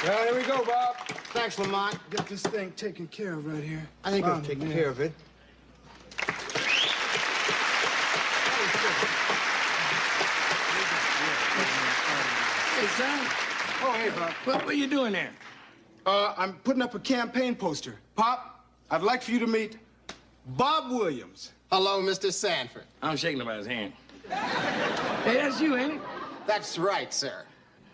Well, here we go, Bob. Thanks, Lamont. Get this thing taken care of right here. I think I'll take care of it. Hey, son. Oh, hey, Bob. What are you doing there? I'm putting up a campaign poster. Pop, I'd like for you to meet Bob Williams. Hello, Mr. Sanford. I'm shaking nobody's hand. Hey, that's you, ain't it? That's right, sir.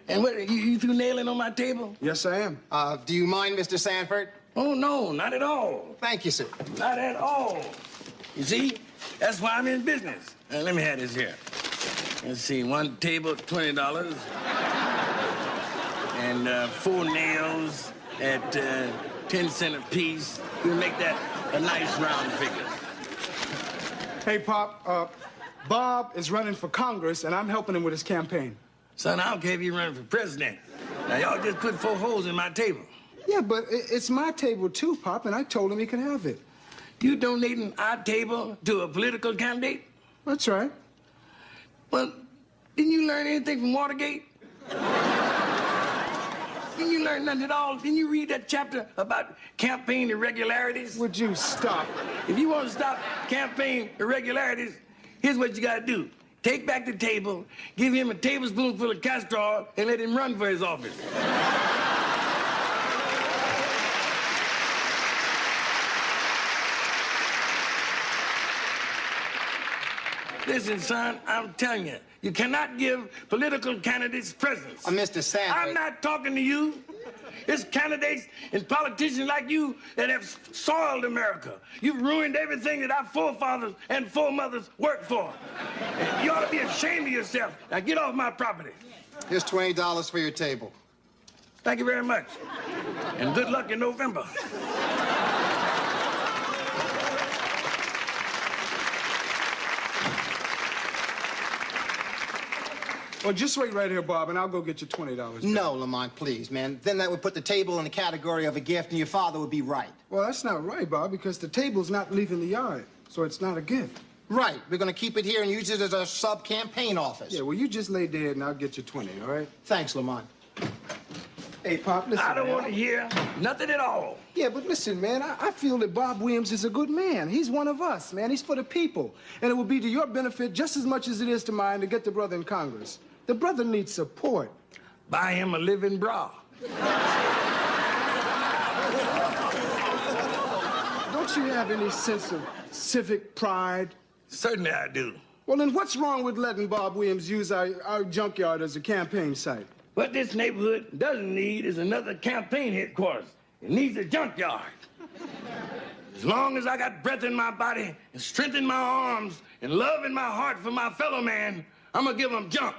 And what, you threw nailing on my table? Yes, I am. Do you mind, Mr. Sanford? Oh, no, not at all. Thank you, sir. Not at all. You see, that's why I'm in business. Let me have this here. Let's see, one table, $20. And 4 nails at 10 cents a piece. We'll make that a nice round figure. Hey, Pop, Bob is running for Congress, and I'm helping him with his campaign. Son, I don't care if you're running for president. Now, y'all just put 4 holes in my table. Yeah, but it's my table, too, Pop, and I told him he could have it. You donating our table to a political candidate? That's right. Well, didn't you learn anything from Watergate? Didn't you learn nothing at all? Didn't you read that chapter about campaign irregularities? Would you stop? If you want to stop campaign irregularities, here's what you got to do. Take back the table, give him a tablespoonful of castor oil, and let him run for his office. Listen, son, I'm telling you, you cannot give political candidates presents. Mr. Sanford. I'm not talking to you. It's candidates and politicians like you that have soiled America. You've ruined everything that our forefathers and foremothers worked for. You ought to be ashamed of yourself. Now get off my property. Here's $20 for your table. Thank you very much. And good luck in November. Well, just wait right here, Bob, and I'll go get you $20. No, Lamont, please, man. Then that would put the table in the category of a gift, and your father would be right. Well, that's not right, Bob, because the table's not leaving the yard, so it's not a gift. Right. We're going to keep it here and use it as a sub-campaign office. Yeah, well, you just lay dead, and I'll get you 20, all right? Thanks, Lamont. Hey, Pop, listen, I don't man. want to hear nothing at all. Yeah, but listen, man, I feel that Bob Williams is a good man. He's one of us, man. He's for the people. And it will be to your benefit just as much as it is to mine to get the brother in Congress. The brother needs support. Buy him a living bra. Don't you have any sense of civic pride? Certainly I do. Well, then what's wrong with letting Bob Williams use our junkyard as a campaign site? What this neighborhood doesn't need is another campaign headquarters. It needs a junkyard. As long as I got breath in my body and strength in my arms and love in my heart for my fellow man, I'm gonna give him junk.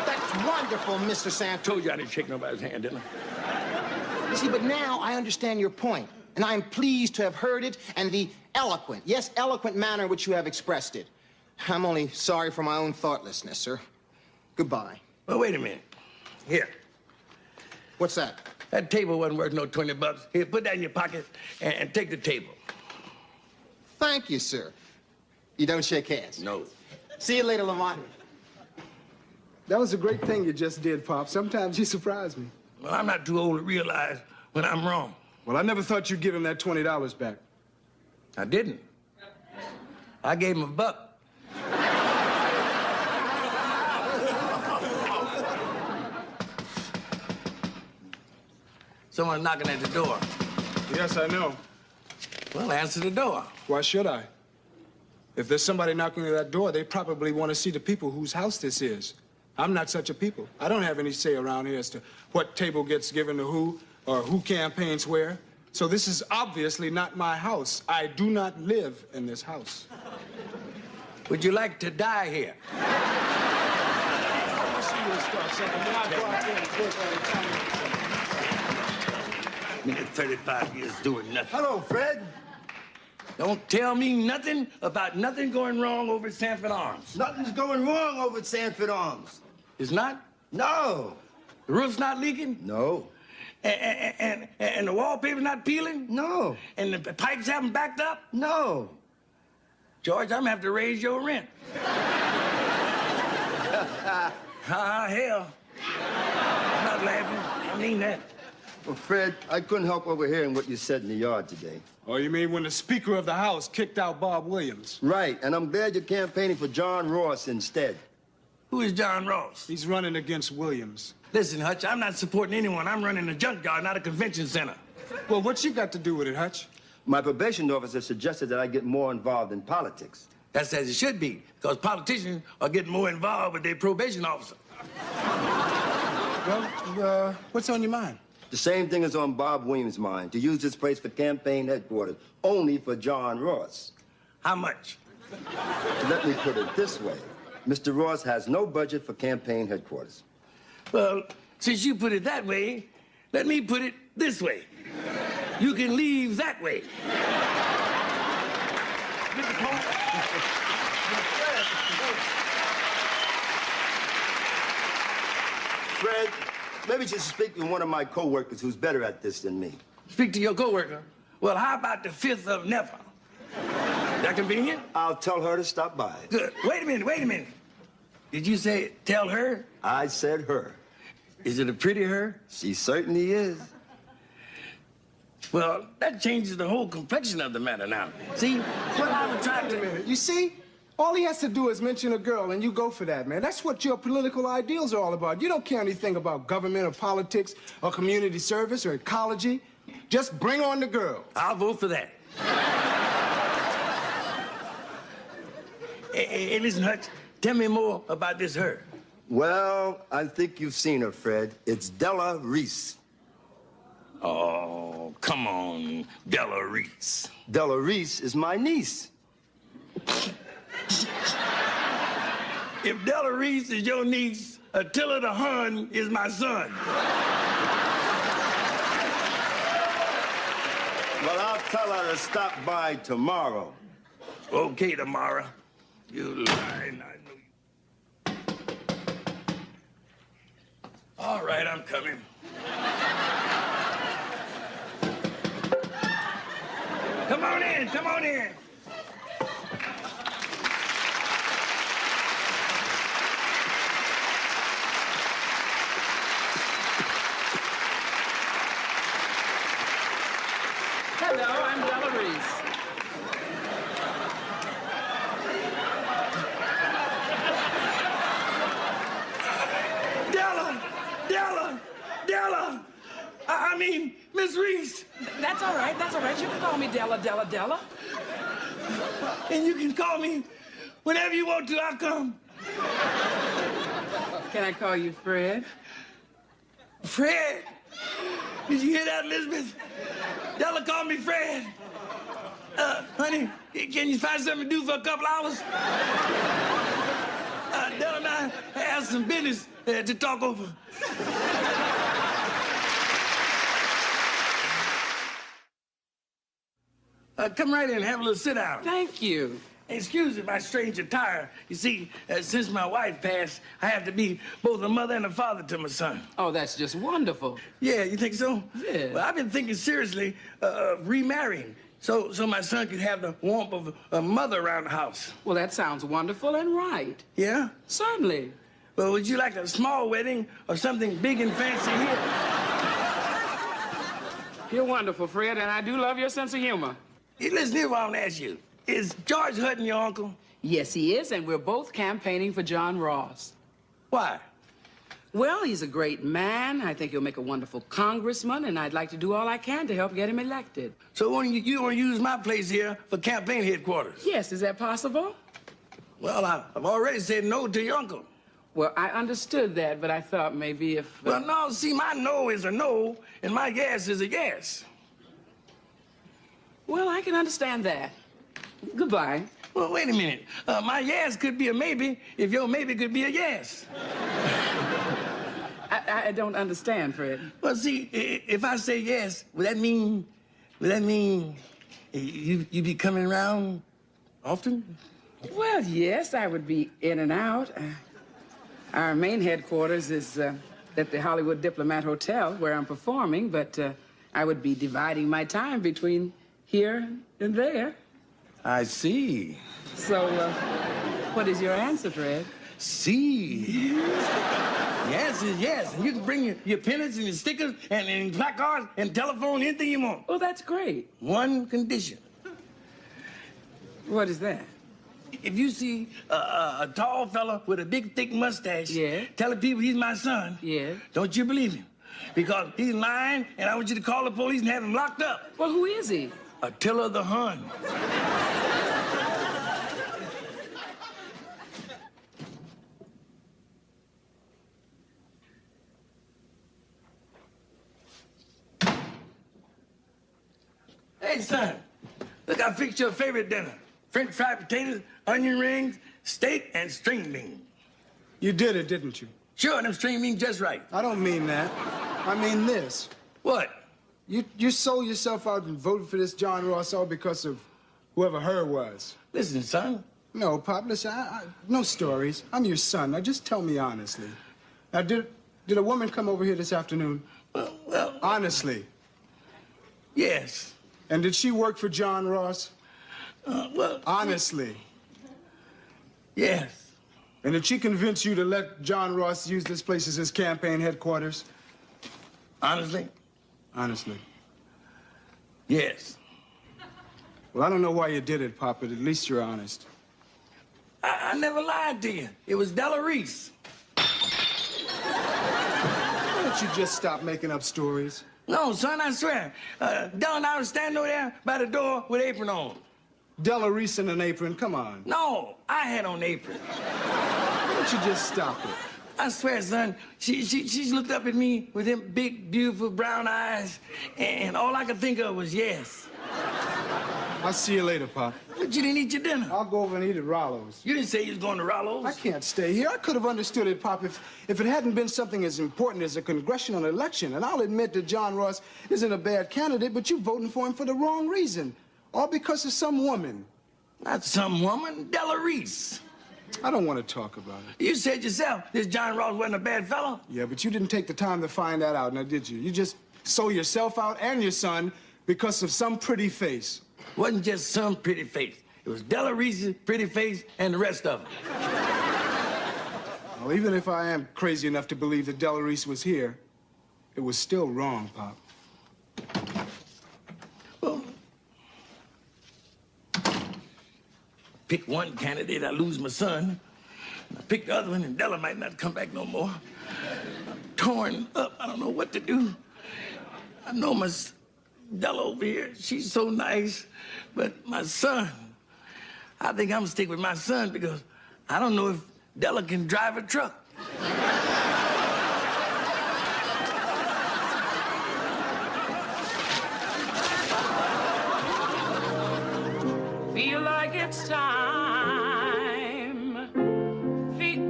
That's wonderful, Mr. Sanford. Told you I didn't shake nobody's hand, didn't I? You see, but now I understand your point, and I'm pleased to have heard it and the eloquent, yes, eloquent manner in which you have expressed it. I'm only sorry for my own thoughtlessness, sir. Goodbye. Well, wait a minute. Here. What's that? That table wasn't worth no $20. Here, put that in your pocket and take the table. Thank you, sir. You don't shake hands? No. See you later, Lamont. That was a great thing you just did, Pop. Sometimes you surprise me. Well, I'm not too old to realize when I'm wrong. Well, I never thought you'd give him that $20 back. I didn't. I gave him $1. Someone's knocking at the door. Yes, I know. Well, answer the door. Why should I? If there's somebody knocking at that door, they probably want to see the people whose house this is. I'm not such a people. I don't have any say around here as to what table gets given to who or who campaigns where. So this is obviously not my house. I do not live in this house. Would you like to die here? I'll see you start something. Then I'll go out there and work all the time. I mean, 35 years doing nothing. Hello, Fred. Don't tell me nothing about nothing going wrong over at Sanford Arms. Nothing's going wrong over at Sanford Arms. It's not? No. The roof's not leaking? No. And the wallpaper's not peeling? No. And the pipes haven't backed up? No. George, I'm gonna have to raise your rent. Hell. I'm not laughing. I mean that. Well, Fred, I couldn't help overhearing what you said in the yard today. Oh, you mean when the Speaker of the House kicked out Bob Williams? Right, and I'm glad you're campaigning for John Ross instead. Who is John Ross? He's running against Williams. Listen, Hutch, I'm not supporting anyone. I'm running a junkyard, not a convention center. Well, what you got to do with it, Hutch? My probation officer suggested that I get more involved in politics. That's as it should be, because politicians are getting more involved with their probation officer. Well, what's on your mind? The same thing is on Bob Williams' mind, to use this place for campaign headquarters, only for John Ross. How much? Let me put it this way. Mr. Ross has no budget for campaign headquarters. Well, since you put it that way, let me put it this way. You can leave that way. Fred, maybe you should speak to one of my co-workers who's better at this than me. Speak to your coworker. Well, how about the 5th of Never? That convenient? I'll tell her to stop by. Good. Wait a minute. Did you say tell her? I said her. Is it a pretty her? She certainly is. Well, that changes the whole complexion of the matter now. See, what I was trying to... You see? All he has to do is mention a girl, and you go for that, man. That's what your political ideals are all about. You don't care anything about government or politics or community service or ecology. Just bring on the girl. I'll vote for that. Hey, listen, Hutch, tell me more about this her. Well, I think you've seen her, Fred. It's Della Reese. Oh, come on, Della Reese. Della Reese is my niece. If Della Reese is your niece, Attila the Hun is my son. Well, I'll tell her to stop by tomorrow. Okay, tomorrow. You lying, I know you. All right, I'm coming. Come on in, come on in. Hello, I'm Della Reese. Della! I mean, Miss Reese. That's all right. You can call me Della. And you can call me whenever you want to. I'll come. Can I call you Fred? Fred? Did you hear that, Elizabeth? Della called me Fred. Honey, can you find something to do for a couple hours? Della and I have some business to talk over. Come right in, have a little sit down. Thank you. Excuse me, my strange attire. You see, since my wife passed, I have to be both a mother and a father to my son. Oh, that's just wonderful. Yeah, you think so? Yeah. Well, I've been thinking seriously of remarrying, so my son could have the warmth of a mother around the house. Well, that sounds wonderful and right. Yeah? Certainly. Well, would you like a small wedding or something big and fancy here? You're wonderful, Fred, and I do love your sense of humor. Hey, listen, here's what I want to ask you. Is George Hutton your uncle? Yes, he is, and we're both campaigning for John Ross. Why? Well, he's a great man. I think he'll make a wonderful congressman, and I'd like to do all I can to help get him elected. So you want to use my place here for campaign headquarters? Yes, is that possible? Well, I've already said no to your uncle. Well, I understood that, but I thought maybe if... Well, no, see, my no is a no, and my yes is a yes. Well, I can understand that. Goodbye. Well, wait a minute. My yes could be a maybe if your maybe could be a yes. I don't understand, Fred. Well, see, if I say yes, would that mean you be coming around often? Well, yes, I would be in and out. Our main headquarters is at the Hollywood Diplomat Hotel, where I'm performing, but I would be dividing my time between here and there. I see. So, what is your answer, Fred? See. Yes is yes. And you can bring your pennants and your stickers and placards and telephone, anything you want. Oh, that's great. One condition. What is that? If you see a tall fella with a big, thick mustache telling people he's my son, don't you believe him. Because he's lying, and I want you to call the police and have him locked up. Well, who is he? Attila the Hun. Hey, son, look, I fixed your favorite dinner. French fried potatoes, onion rings, steak, and string beans. You did it, didn't you? Sure, them string beans just right. I don't mean that. I mean this. What? You sold yourself out and voted for this John Ross all because of whoever her was. Listen, son. No, Pop, listen, no stories. I'm your son. Now, just tell me honestly. Now, did a woman come over here this afternoon? Well... Honestly. Yes. And did she work for John Ross? Well... Honestly. Yes. And did she convince you to let John Ross use this place as his campaign headquarters? Honestly? Honestly. Yes. Well, I don't know why you did it, Pop, but at least you're honest. I never lied to you. It was Della Reese. Why don't you just stop making up stories? No, son, I swear. Della and I was standing over there by the door with apron on. Della Reese in an apron, come on. No, I had on apron. Why don't you just stop it? I swear, son, she's looked up at me with them big, beautiful brown eyes, and all I could think of was yes. I'll see you later, Pop. But you didn't eat your dinner. I'll go over and eat at Rollo's. You didn't say you was going to Rollo's. I can't stay here. I could have understood it, Pop, if it hadn't been something as important as a congressional election. And I'll admit that John Ross isn't a bad candidate, but you're voting for him for the wrong reason. All because of some woman. Not some woman, Della Reese. I don't want to talk about it. You said yourself this John Ross wasn't a bad fellow. Yeah, but you didn't take the time to find that out, now did you? You just sold yourself out and your son because of some pretty face. Wasn't just some pretty face. It was Della Reese's pretty face and the rest of them. Well, even if I am crazy enough to believe that Della Reese was here, it was still wrong, Pop. Well, pick one candidate, I lose my son. I pick the other one, and Della might not come back no more. I'm torn up. I don't know what to do. I know my Della over here, she's so nice, but my son, I think I'm gonna stick with my son because I don't know if Della can drive a truck. Feel like it's time.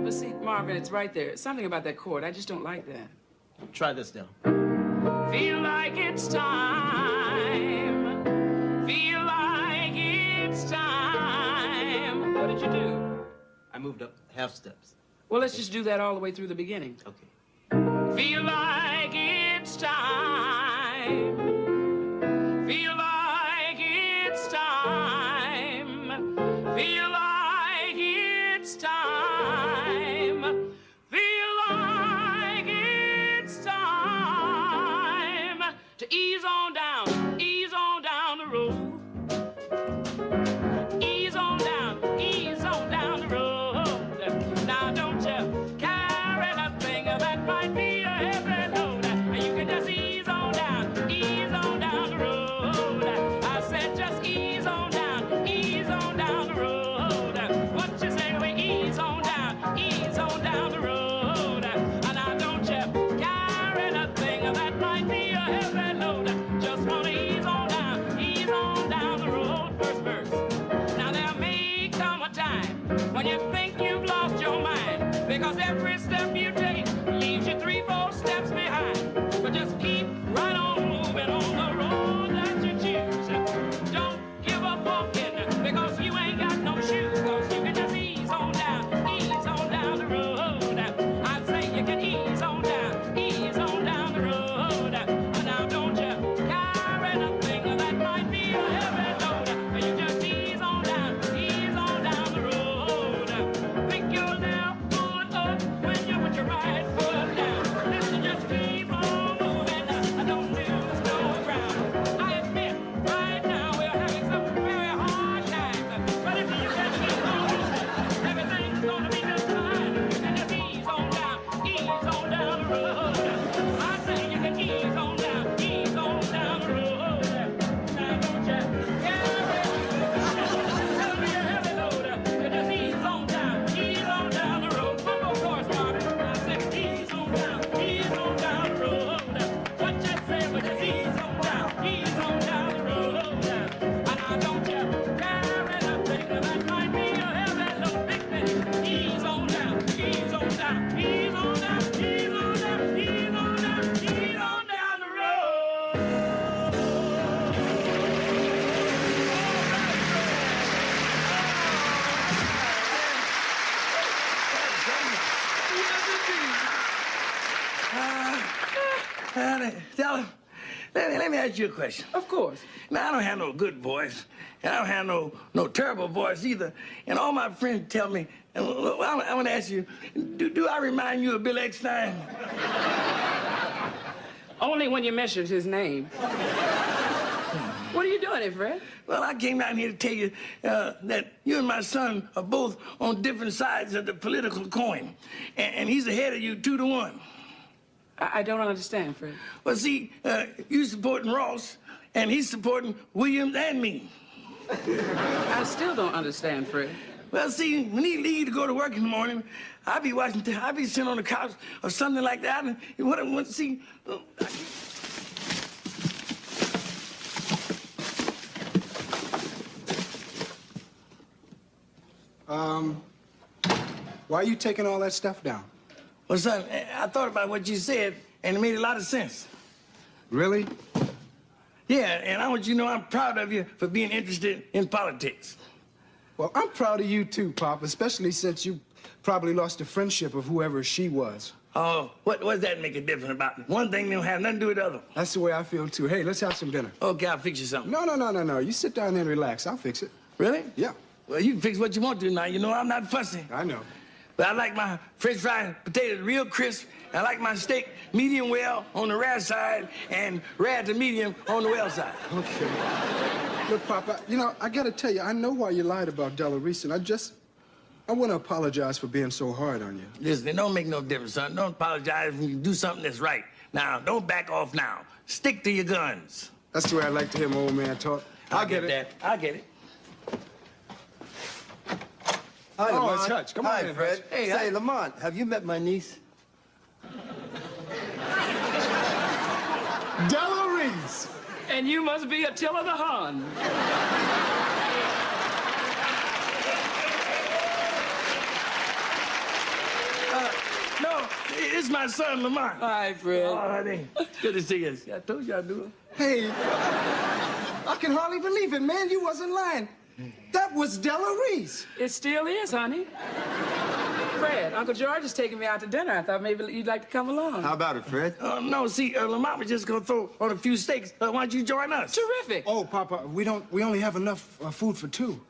But see, Marvin, it's right there. Something about that chord. I just don't like that. Try this, Della. Feel like it's time. Feel like it's time. What did you do? I moved up half steps. Well, let's just do that all the way through the beginning. Okay. Feel like it's time. Feel like it's time. Feel like it's time. Feel like it's time to ease on down the road. Ease on down the road. Now don't you carry nothing that might be a heavy load. You can just ease on down the road. I said just ease on down the road. What you say, we ease on down the road. Now don't you carry nothing that might be a heavy load. Just wanna ease on down the road. First verse. Now there may come a time when you think you've lost your mind because Della, let me ask you a question. Of course. Now, I don't have no good voice, and I don't have no terrible voice either. And all my friends tell me, and I want to ask you, do I remind you of Bill Eckstein? Only when you mentioned his name. What are you doing here, Fred? Well, I came down here to tell you that you and my son are both on different sides of the political coin. And he's ahead of you 2-1. I don't understand, Fred. Well, see, you supporting Ross, and he's supporting Williams and me. I still don't understand, Fred. Well, see, when he leave to go to work in the morning, I be sitting on the couch or something like that, and what see... Why are you taking all that stuff down? Well, son, I thought about what you said, and it made a lot of sense. Really? Yeah, and I want you to know I'm proud of you for being interested in politics. Well, I'm proud of you too, Pop, especially since you probably lost the friendship of whoever she was. Oh, what does that make a difference about? One thing don't have nothing to do with the other. That's the way I feel too. Hey, let's have some dinner. Okay, I'll fix you something. No. You sit down there and relax. I'll fix it. Really? Yeah. Well, you can fix what you want to now. You know I'm not fussy. I know. But I like my French fried potatoes real crisp. I like my steak medium well on the rare side and rare to medium on the well side. Okay. Look, Papa, I gotta tell you, I know why you lied about Della Reese, and I want to apologize for being so hard on you. Listen, it don't make no difference, son. Don't apologize when you do something that's right. Now, don't back off now. Stick to your guns. That's the way I like to hear my old man talk. I'll get it. That. I get it. Hi, Oh, Lamont. it's Hutch. Come on Hi, in, Fred. Hutch. Hey, Say, Lamont, have you met my niece? Della Reese! And you must be Attila the Hun. No, it's my son, Lamont. Hi, Fred. Oh, honey. Good to see you. I told you I'd do it. Hey, I can hardly believe it, man. You wasn't lying. That was Della Reese. It still is, honey. Fred, Uncle George is taking me out to dinner. I thought maybe you'd like to come along. How about it, Fred? No, see, Lamont was just gonna throw on a few steaks. Why don't you join us? Terrific. Oh, Papa, we only have enough food for two.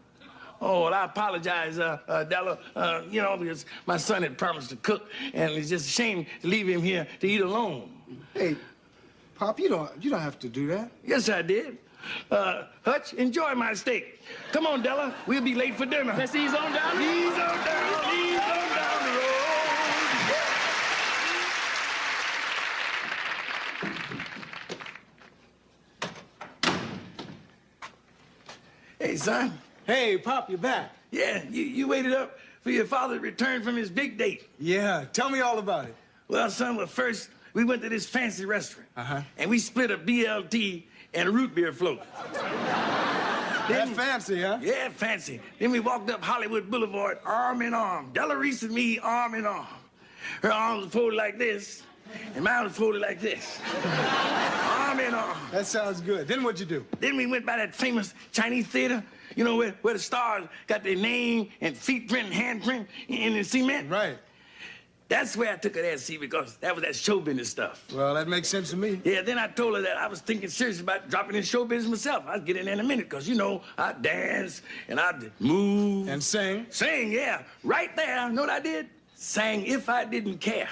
Oh, well, I apologize, Della. Because my son had promised to cook, and it's just a shame to leave him here to eat alone. Hey, Pop, you don't have to do that. Yes, I did. Hutch, enjoy my steak. Come on, Della. We'll be late for dinner. Let's ease on down. Ease on down, ease on down the road. Hey, son. Hey, Pop, you're back. Yeah, you waited up for your father to return from his big date. Yeah, tell me all about it. Well, son, first we went to this fancy restaurant. Uh-huh. And we split a BLT and a root beer float. That's fancy, huh? Yeah, fancy. Then we walked up Hollywood Boulevard, arm in arm. Della Reese and me, arm in arm. Her arms were folded like this, and mine was folded like this. Arm in arm. That sounds good. Then what'd you do? Then we went by that famous Chinese theater, where the stars got their name and feet print and hand print in the cement. Right. That's where I took her there, see, because that was that show business stuff. Well, that makes sense to me. Yeah, then I told her that I was thinking seriously about dropping in show business myself. I'd get in there in a minute, because, I'd dance, and I'd move. And sing? Sing, yeah. Right there, know what I did? Sang If I Didn't Care.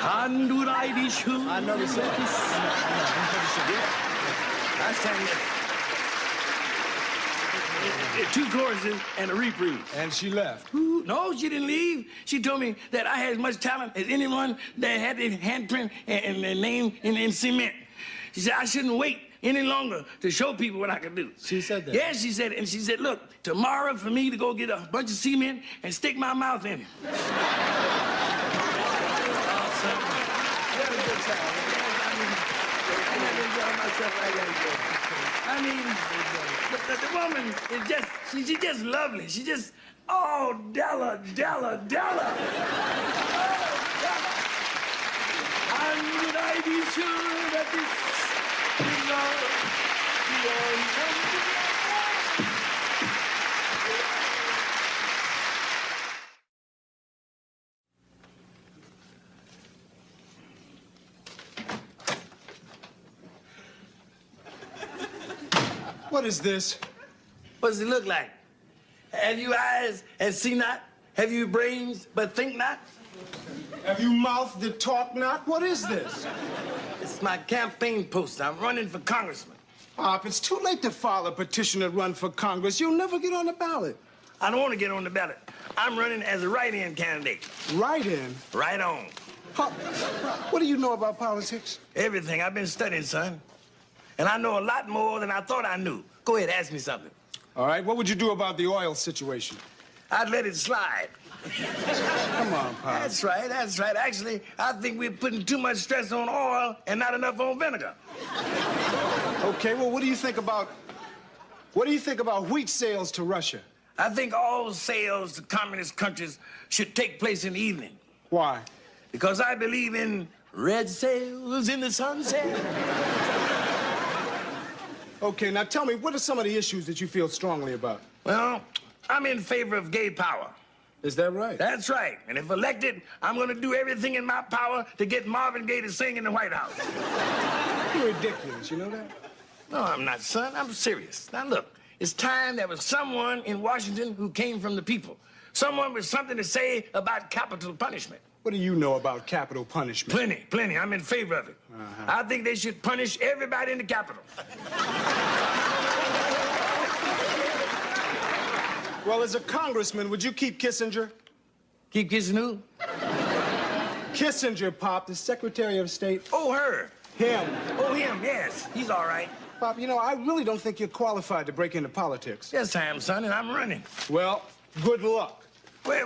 I noticed I noticed that. I sang that. 2 choruses and a reprise. And she left. No, she didn't leave. She told me that I had as much talent as anyone that had their handprint and their name in cement. She said I shouldn't wait any longer to show people what I could do. She said that? Yeah, she said it. And she said, look, tomorrow for me to go get a bunch of cement and stick my mouth in it. I mean, the woman is just, she's just lovely. She just, oh, Della. Oh, Della. And would I be sure that this is all come together? What is this? What does it look like? Have you eyes and see not? Have you brains but think not? Have you mouth that talk not? What is this? It's my campaign poster. I'm running for congressman. Pop, it's too late to file a petition to run for Congress. You'll never get on the ballot. I don't want to get on the ballot. I'm running as a write-in candidate. Write-in? Right on. Pop, what do you know about politics? Everything. I've been studying, son. And I know a lot more than I thought I knew. Go ahead, ask me something. All right, what would you do about the oil situation? I'd let it slide. Come on, Pop. That's right, that's right. Actually, I think we're putting too much stress on oil and not enough on vinegar. Okay, well, what do you think about wheat sales to Russia? I think all sales to communist countries should take place in the evening. Why? Because I believe in red sails in the sunset. Okay, now tell me, what are some of the issues that you feel strongly about? Well, I'm in favor of gay power. Is that right? That's right. And if elected, I'm going to do everything in my power to get Marvin Gaye to sing in the White House. You're ridiculous, you know that? No, I'm not, son. I'm serious. Now, look, it's time there was someone in Washington who came from the people. Someone with something to say about capital punishment. What do you know about capital punishment? Plenty, plenty. I'm in favor of it. I think they should punish everybody in the Capitol. Well, as a congressman, would you keep Kissinger? Keep kissing who? Kissinger, Pop, the Secretary of State. Oh, her. Him. Oh, him, yes. He's all right. Pop, you know, I really don't think you're qualified to break into politics. Yes, I am, son, and I'm running. Well, good luck. Wait.